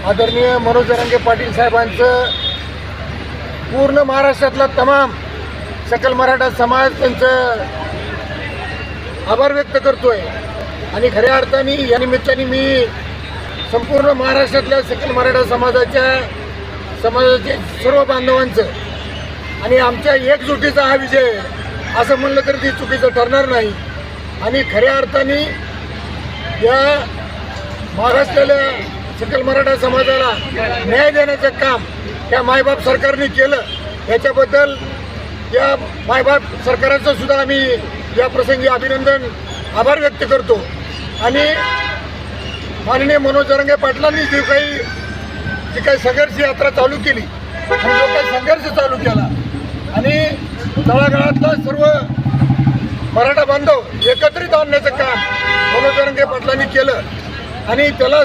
आदरणीय मनोज जरांगे पाटील साहेबांचं पूर्ण महाराष्ट्रातला तमाम सकल मराठा समाज त्यांचं आभार व्यक्त करतोय आणि खऱ्या अर्थाने या निमित्ताने मी संपूर्ण महाराष्ट्रातल्या सकल मराठा समाजाचे सर्व बांधवांचं आणि आमच्या एकजुटीचा हा विजय असं म्हणलं तर ती चुकीचं ठरणार नाही। आणि खऱ्या अर्थाने या मागासलेल्या सकल मराठा समाजाला न्याय देण्याचं काम या मायबाप सरकारने केलं, याच्याबद्दल या मायबाप सरकाराचं सुद्धा आम्ही या प्रसंगी अभिनंदन आभार व्यक्त करतो। आणि माननीय मनोज जरांगे पाटलांनी जी काही संघर्ष यात्रा चालू केली आणि जो काही संघर्ष चालू केला आणि तळागाळातला सर्व मराठा बांधव एकत्रित आणण्याचं काम मनोज जरांगे पाटलांनी केलं आणि त्याला